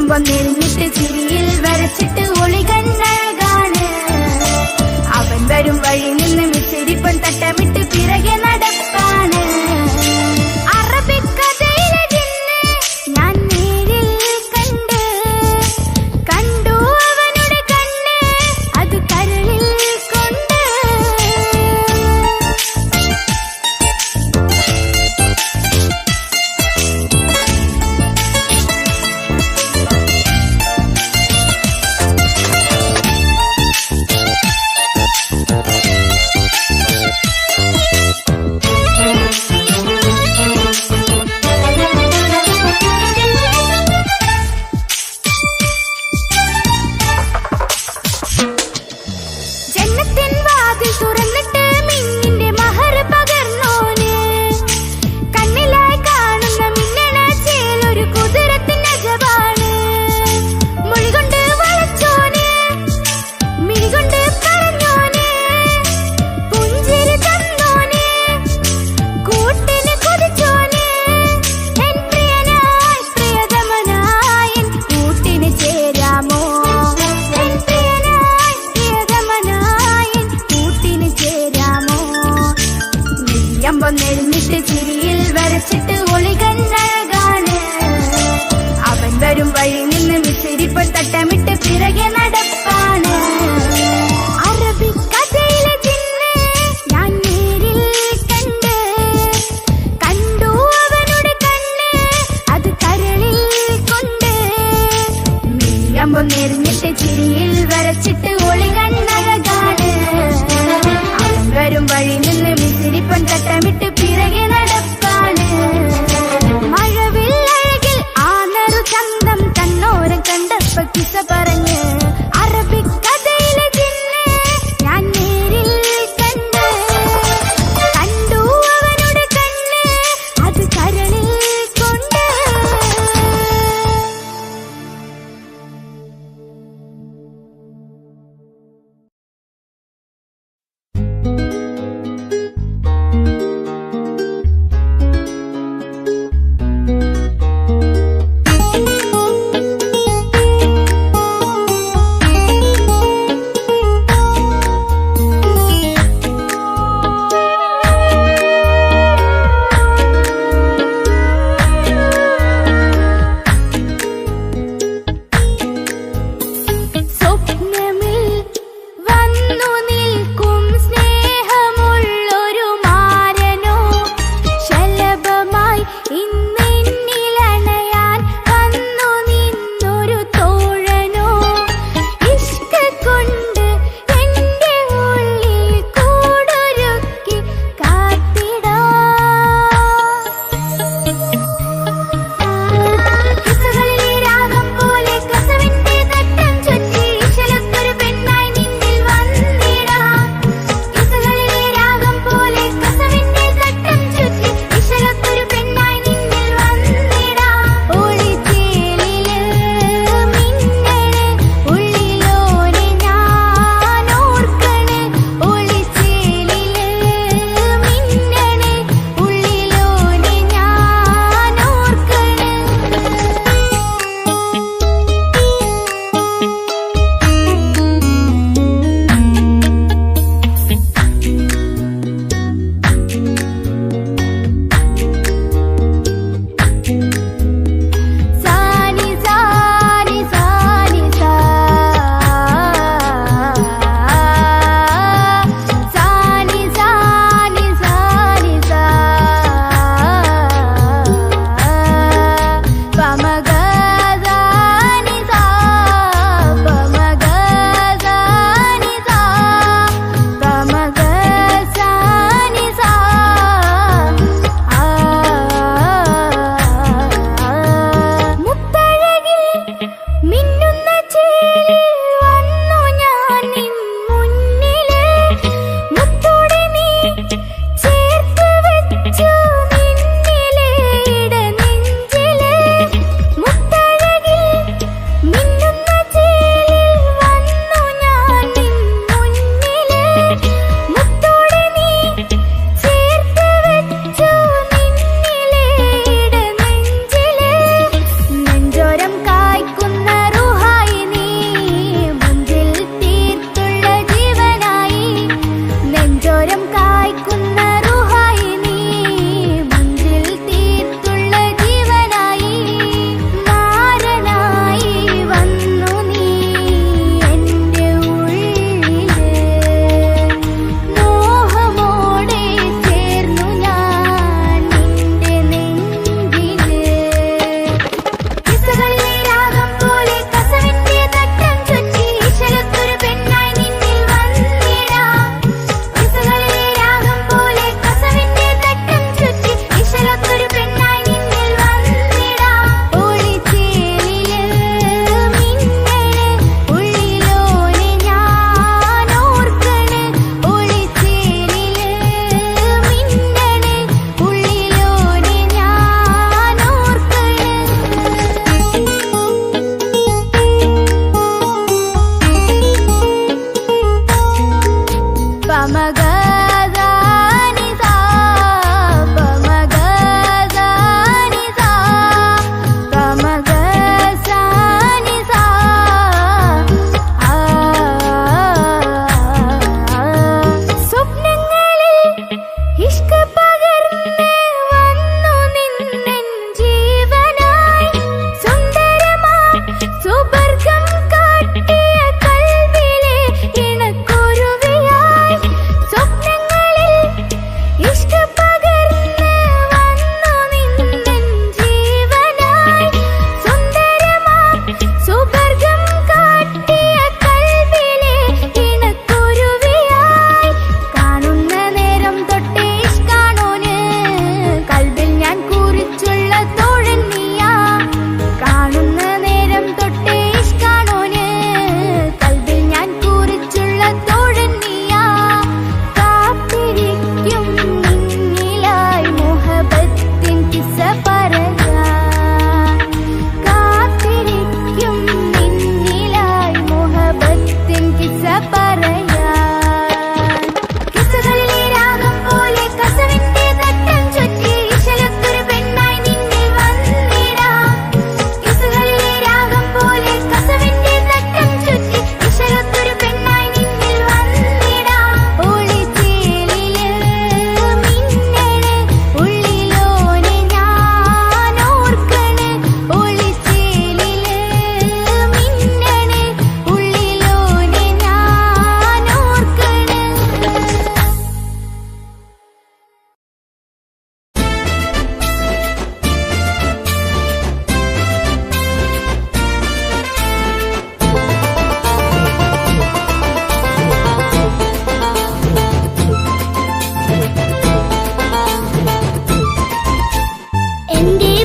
വന്നെഴുന്നിട്ട് ചിരിയിൽ വരച്ചിട്ട് ഒളി കണ്ണഴകാണ്. അവൻ വരും വഴി നിന്ന് മിച്ചിരിപ്പൻ തട്ടമിട്ട് പിറകെ നടപ്പാണ്. അറബിക്കഥയിലെ ജിന്ന് ഞാൻ നേരിൽ കണ്ട് കണ്ടു അവനുടെ കണ്ണ് അത് കരളിൽ കൊണ്ട്. ജന്നത്തിൻ വാതിൽ തുറന്നിട്ട് മിന്നിന്റെ മഹർ പകർന്നോന്. കണ്ണിലായി കാണുന്ന മിന്നണ ചേലൊരു കുതിരത്തിന്റെ ജവാണ്. മൊഴികൊണ്ട് വളച്ചോന് മിഴികൊണ്ട് പറഞ്ഞോന് പുഞ്ചിരി തന്നോന് കൂട്ടിന് കൊതിച്ചോന്. എൻ പ്രിയനായി പ്രിയതമനായി എൻ കൂട്ടിന് ചേരാമോ? എൻ പ്രിയനായി പ്രിയതമനായി എൻ കൂട്ടിന് ചേരാമോ? നെല്ലിയമ്പൊന്നെഴുന്നിട്ട് ചിരിയിൽ വരച്ചിട്ട് ഒളി കണ്ണഴകാണ്. അവൻ വരും വഴി നിന്ന് മിച്ചിരിപ്പൻ തട്ടമിട്ട് പിറകെ നടപ്പാണ്. അറബിക്കഥയിലെ ജിന്ന് ഞാൻ നേരിൽ കണ്ട് കണ്ടു അവനുടെ കണ്ണ് അത് കരളിൽ കൊണ്ട്. നെല്ലിയമ്പൊന്നെഴുന്നിട്ട് ചിരിയിൽ വരച്ചിട്ട് ഒളി കണ്ണഴകാണ്. അവൻ വരും വഴി നിന്ന് മിച്ചിരിപ്പൻ തട്ടമിട്ട് പിറകെ നടപ്പാണ്. മഴവില്ലഴകിൽ ആ നറു ചന്തം കണ്ണോരം കണ്ടപ്പ കിസ പറഞ്ഞ്. അറബിക്കഥയിലെ ജിന്ന് ഞാൻ നേരിൽ കണ്ട് കണ്ടു അവനുടെ കണ്ണ് അത് കരളിൽ കൊണ്ട്. സ്വപ്നമിൽ വന്നു നിൽക്കും സ്നേഹമുള്ളൊരു മാരനോ ശലഭമായി ഇന്നെന്നിലണയാൻ വന്നു നിന്നൊരു തോഴനോ. ഇഷ്ക് കൊണ്ട് എന്റെ ഉള്ളിൽ കൂടൊരുക്കി കിസകളിലെ രാഗം പോലെ കസവിന്റെ തട്ടം ചുറ്റി ഇശലത്തൊരു പെണ്ണായി നിന്നിൽ വന്നിടാം. കിസകളിലെ രാഗം പോലെ കസവിന്റെ തട്ടം ചുറ്റി ഇശലത്തൊരു പെണ്ണായി നിന്നിൽ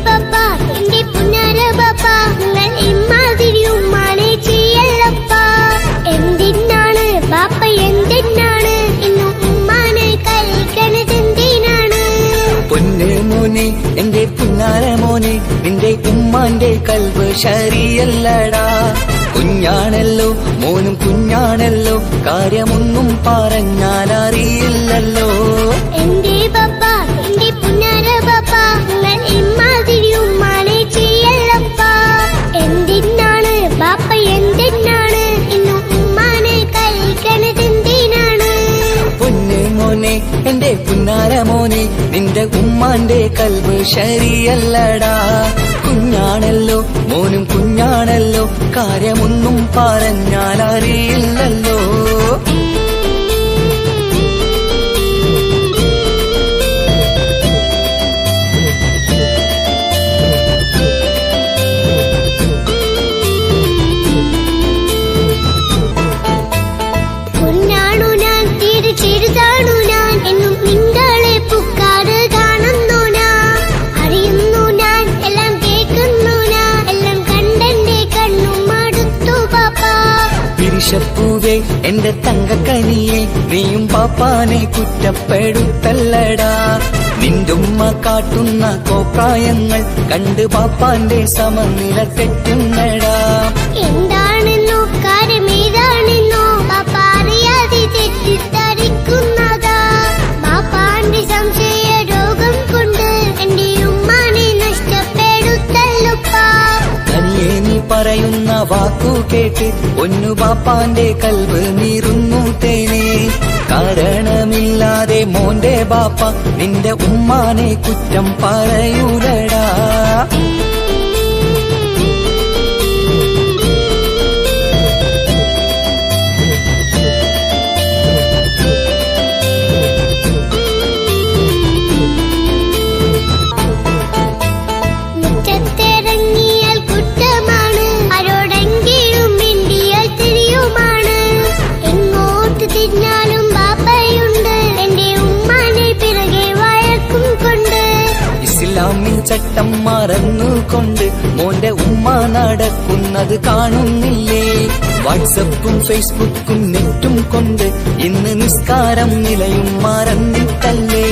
ബാപ്പ എന്റെ പുന്നാര ബാപ്പ നിങ്ങൾ ഇമ്മാതിരി ഉമ്മാനെ ചെയ്യല്ലപ്പ. എന്തിനാണ് ബാപ്പ എന്തിനാണ് ഇന്നും ഉമ്മാനെ കഴിക്കണതെന്തിനാണ്? പൊന്ന് മോനെ എന്റെ പുന്നാര മോനെ നിന്റെ ഉമ്മാന്റെ കൽബ് ശരിയല്ലടാ. കുഞ്ഞാണല്ലോ മോനും കുഞ്ഞാണല്ലോ കാര്യമൊന്നും പറഞ്ഞാൽ അറിയില്ലല്ലോ. എന്റെ ബാപ്പ എന്റെ പുന്നാര ബാപ്പ നിങ്ങൾ ഇമ്മാതിരി ഉമ്മാനെ ചെയ്യല്ലപ്പ. എന്തിനാണ് ബാപ്പ എന്തിനാണ് ഇന്നും ഉമ്മാനെ കഴിക്കണതെന്തിനാണ്? പൊന്ന് മോനെ എന്റെ പുന്നാര മോനെ നിന്റെ ഉമ്മാന്റെ കൽബ് ശരിയല്ലടാ. കുഞ്ഞാണല്ലോ മോനും കുഞ്ഞാണല്ലോ കാര്യമൊന്നും പറഞ്ഞാൽ അറിയില്ലല്ലോ. പൊന്നാണു ഞാൻ തീരെ ചെറുതാണു ഞാൻ എന്നും നിങ്ങളെ പുക്കാറ് കാണുന്നു ഞാൻ. അറിയുന്നു ഞാൻ എല്ലാം കേൾക്കുന്നു ഞാൻ എല്ലാം കണ്ടെന്റെ കണ്ണും മടുത്തു ബാപ്പ. പിരിശപ്പൂവേ എന്റെ തങ്കക്കനിയെ നീയും പാപ്പാനെ കുറ്റപ്പെടുത്തല്ലടാ. നിന്റുമ്മ കാട്ടുന്ന കോപ്രായങ്ങൾ കണ്ട് പാപ്പാന്റെ സമനില തെറ്റുന്നടാ. എന്താണെന്നോ കാര്യമേതാണെന്നോ ബാപ്പ അറിയാതെ തെറ്റിദ്ധരിക്കുന്നതാ. ബാപ്പാന്റെ സംശയ രോഗം കൊണ്ട് എന്റെ ഉമ്മാനെ നഷ്ടപ്പെടുത്തല്ലുപ്പാ. കനിയെ നീ പറയുന്ന വാക്കു കേട്ട് ഒന്നു പാപ്പാന്റെ കൽവ് നീറുന്നു തേനെ. കാരണമില്ലാതെ മോന്റെ ബാപ്പ നിന്റെ ഉമ്മാനെ കുറ്റം പറയൂലടാ. മുറ്റത്തിറങ്ങിയാൽ കുറ്റമാണ് ആരോടെങ്കിലും മിണ്ടിയാൽ തിരിയുമാണ്. എങ്ങോട്ട് തിരിഞ്ഞാലും ബാപ്പയുണ്ട് എന്റെ ഉമ്മാനെ പിറകെ വഴക്കും കൊണ്ട്. ഇസ്ലാമിൽ ചട്ടം മറന്നുകൊണ്ട് മോന്റെ ഉമ്മ നടക്കുന്നത് കാണുന്നില്ലേ? വാട്സപ്പും ഫേസ്ബുക്കും നെറ്റും കൊണ്ട് ഇന്ന് നിസ്കാരം നിലയും മറന്നിട്ടല്ലേ?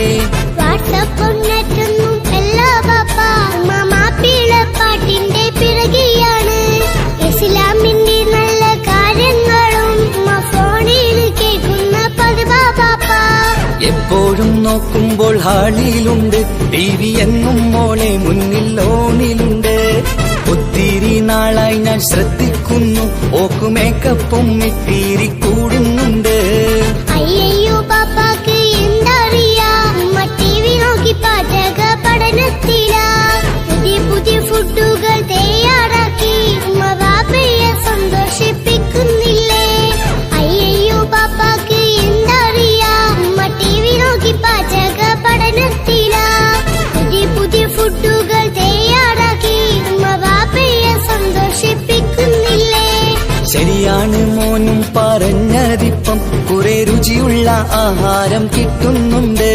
വാട്സപ്പും നെറ്റൊന്നും എല്ലാ ബാപ്പ ഉമ്മ മാപ്പിളപ്പാട്ടിന്റെ പിറകെയാണ്. ഇസ്ലാമിന്റെ നല്ല കാര്യങ്ങളും ഉമ്മ ഫോണിൽ കേൾക്കുന്ന പതിവാ ബാപ്പ. എപ്പോഴും നോക്കുമ്പോൾ ഹാളിലുണ്ട് TV എന്നും മോളെ മുന്നിൽ ഓണിലുണ്ട്. ഒത്തിരി നാളായി ഞാൻ ശ്രദ്ധിക്കുന്നു ഓക്കു മേക്കപ്പും ഇത്തിരി കൂടുന്നുണ്ട്. അയ്യോ പാപ്പാക്ക് എന്തറിയാ ഉമ്മ TV നോക്കി പാചക പഠനത്തിലാ. പുതിയ പുതിയ ഫുഡുകൾ തയ്യാറാക്കി ഉമ്മ ബാപ്പയെ സന്തോഷിപ്പിക്കുന്നില്ലേ? അയ്യോ പാപ്പാക്ക് എന്തറിയാ ഉമ്മ TV നോക്കി പാചക പഠനത്തിലാ. പുതിയ പുതിയ ഫുഡുകൾ തയ്യാറാക്കി ഉമ്മ ബാപ്പയെ സന്തോഷിപ്പിക്കുന്നില്ലേ? ശരിയാണ് മോനും പറഞ്ഞതിപ്പം കുറെ രുചിയുള്ള ആഹാരം കിട്ടുന്നുണ്ട്.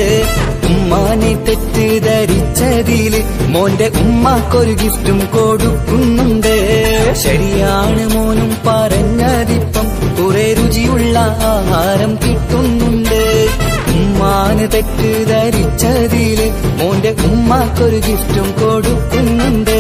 ഉമ്മാനെ തെറ്റിദ്ധരിച്ചതില് മോന്റെ ഉമ്മാക്കൊരു ഗിഫ്റ്റും കൊടുക്കുന്നുണ്ട്. ശരിയാണ് മോനും പറഞ്ഞതിപ്പം കുറെ രുചിയുള്ള ആഹാരം കിട്ടുന്നുണ്ട്. ഉമ്മാന് തെറ്റിദ്ധരിച്ചതില് മോന്റെ ഉമ്മാക്കൊരു ഗിഫ്റ്റും കൊടുക്കുന്നുണ്ട്.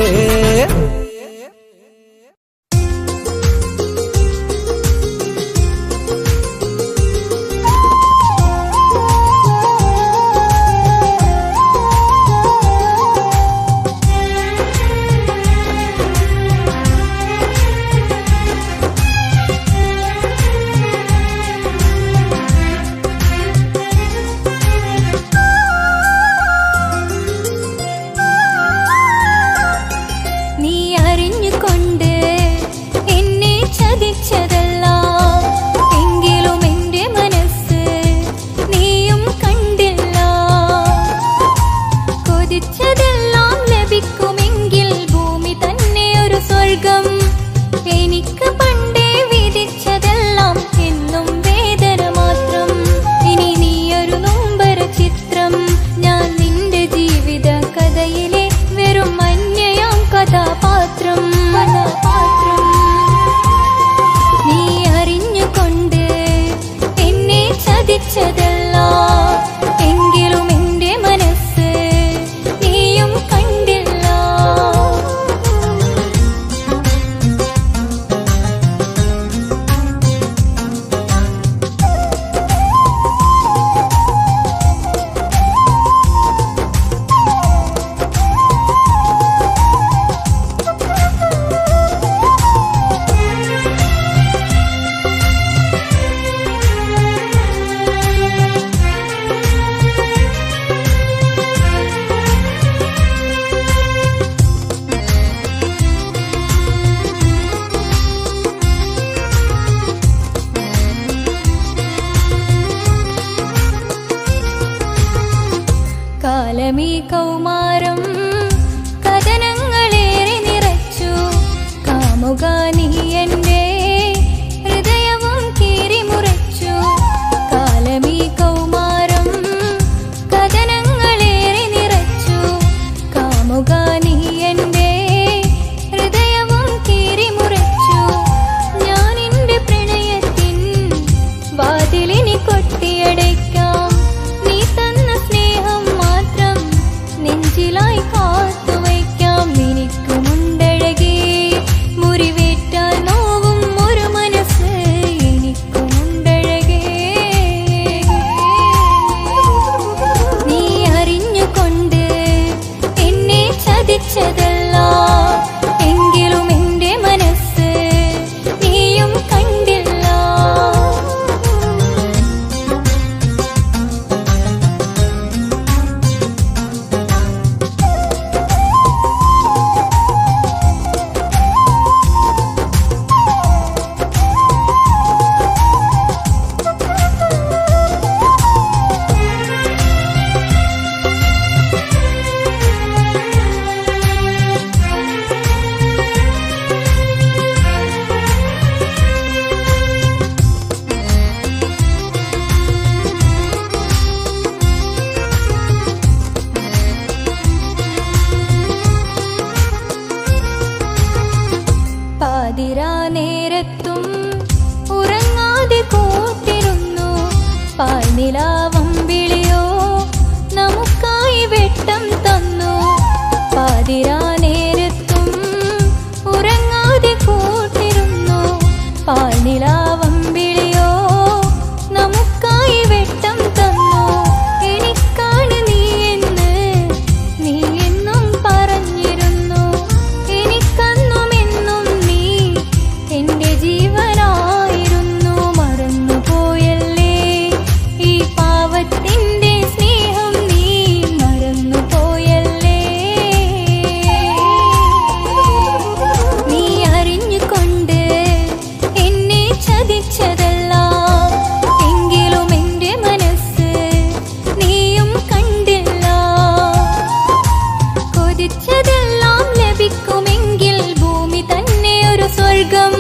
കൊതിച്ചതെല്ലാം ലഭിക്കുമെങ്കിൽ ഭൂമി തന്നെ ഒരു സ്വർഗം.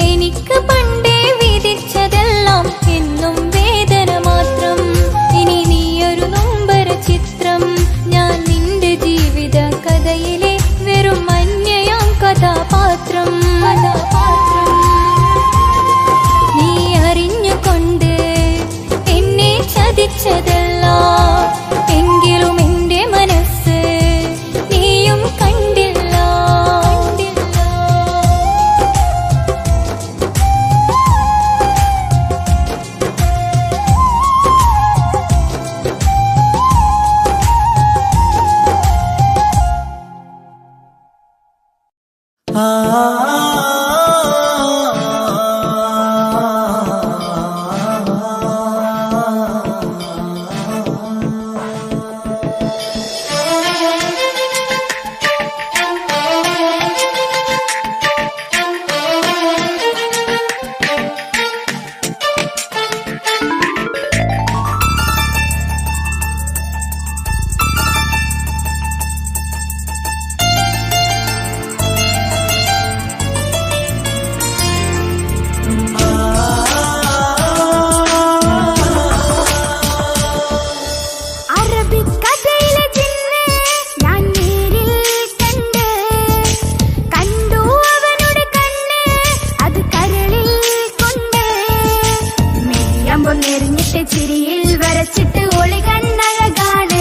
എനിക്ക് പണ്ടേ വിധിച്ചതെല്ലാം എന്നും വേദന മാത്രം. ഇനി നീയൊരു നൊമ്പര ചിത്രം, ഞാൻ നിന്റെ ജീവിത കഥയിലെ വെറും അന്യയാം കഥാപാത്രം. നീ അറിഞ്ഞുകൊണ്ട് എന്നെ ചതിച്ചതല്ല, എങ്കിലും എന്റെ മനസ്സ് നീയും കണ്ടില്ല. നെറിഞ്ഞിട്ട് ചിരിയിൽ വരച്ചിട്ട് ഒളി കണ്ണഴകാണ്.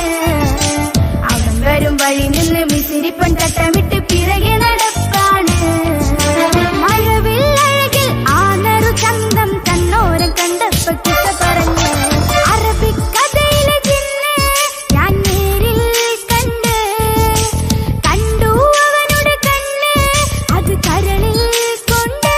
അവൻ വരും വഴി നിന്ന് മിസിരിപ്പൻ തട്ടമിട്ട് പിറകെ നടപ്പാണ്. മഴവില്ലഴകിൽ ആ നറു ചന്തം കണ്ണോരം കണ്ടപ്പോ കിട്ട പറഞ്ഞു. അറബിക്കഥയിലെ ജിന്ന് ഞാൻ നേരിൽ കണ്ട്, കണ്ടു അവനുടെ കണ്ണ് അത് കരളിൽ കൊണ്ട്.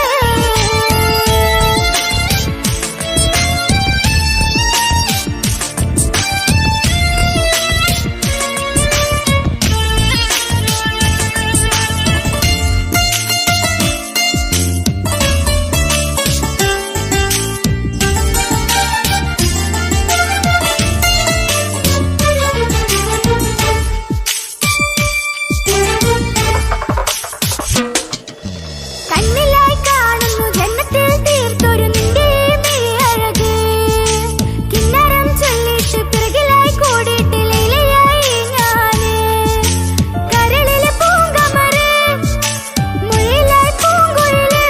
കണ്ണിലായി കാണുന്നു ജന്മത്തിൽ തീർത്തൊരു നിന്റെ അഴക്. കിന്നരം ചൊല്ലിട്ട് പിറകിലായി കൂടിയിട്ട് ലീലയായി ഞാന്. കരളിലെ പൂങ്കമറ് മുയിലായി പൂങ്കുഴല്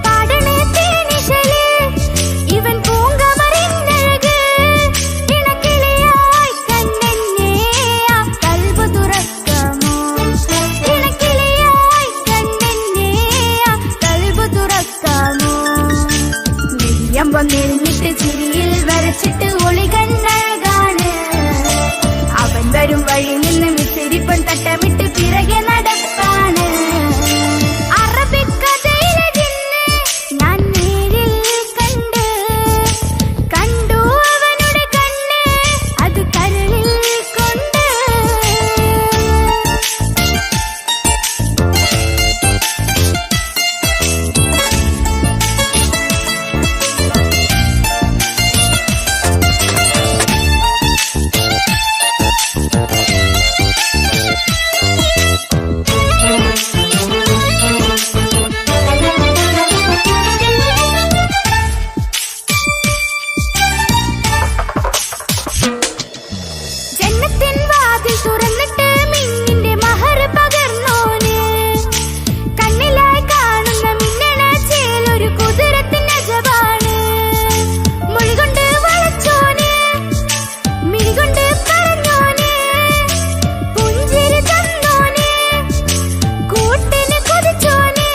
പാടണേ തേനിശല്. ഇവൻ പൂങ്കമറിന്നഴക് ഇണക്കിളിയായി കണ്ണെന്നെ ആ കൽബ് തുറക്കാമോ. ഇണക്കിളിയായി കണ്ണെന്നെ ആ കൽബ് തുറക്കാമോ. നെയ്യമ്പം നെരിഞ്ഞിട്ട് ചിരിയിൽ വരച്ചിട്ട് ഒളി കണ്ണഴകാണ്. അവൻ വരും വഴി നിന്ന് മിസിരിപ്പൻ തട്ടമിട്ട് പിറകെ നടപ്പാണ്. അറബിക്കഥയിലെ ജിന്ന് ഞാൻ നേരിൽ കണ്ട്, കണ്ടു അവനുടെ കണ്ണ് അത് കരളിൽ കൊണ്ട്. ജന്നത്തിൻ വാതിൽ തുറന്നിട്ട് മിന്നിന്റെ മഹർ പകർന്നോന്. കണ്ണിലായി കാണുന്ന മിന്നണ ചേലൊരു കുതിരത്തിന്റെ അജവാണ്. മൊഴികൊണ്ട് വളച്ചോന്, മിഴികൊണ്ട് പറഞ്ഞോന്, പുഞ്ചിരി തന്നോന്, കൂട്ടിന് കൊതിച്ചോന്.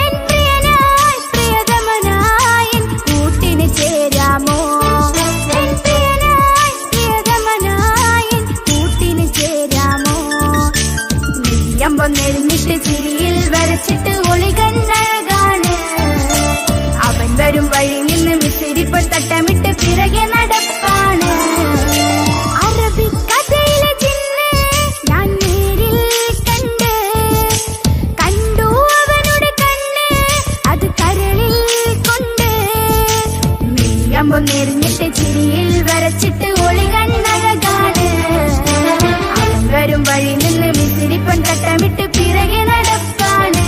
എൻ പ്രിയനായി പ്രിയതമനായി എൻ കൂട്ടിന് ചേരാമോ. എൻ പ്രിയനായി പ്രിയതമനായി എൻ കൂട്ടിന് ചേരാമോ. നെയ്യമ്പം നെരിഞ്ഞിട്ട് ചിരിയിൽ വരച്ചിട്ട് ഒളി കണ്ണഴകാണ്. അവൻ വരും വഴി നിന്ന് മിസിരിപ്പൻ തട്ടമിട്ട് പിറകെ നടപ്പാണ്. അറബിക്കഥയിലെ ജിന്ന് ഞാൻ നേരിൽ കണ്ട്, കണ്ടു അവനുടെ കണ്ണ് അത് കരളിൽ കൊണ്ട്. നെയ്യമ്പം നെരിഞ്ഞിട്ട് ചിരിയിൽ വരച്ചിട്ട് ഒളി കണ്ണഴകാണ്. അവൻ വരും വഴി നിന്ന് മിസിരിപ്പൻ തട്ടമിട്ട് പിറകെ നടക്കാണ്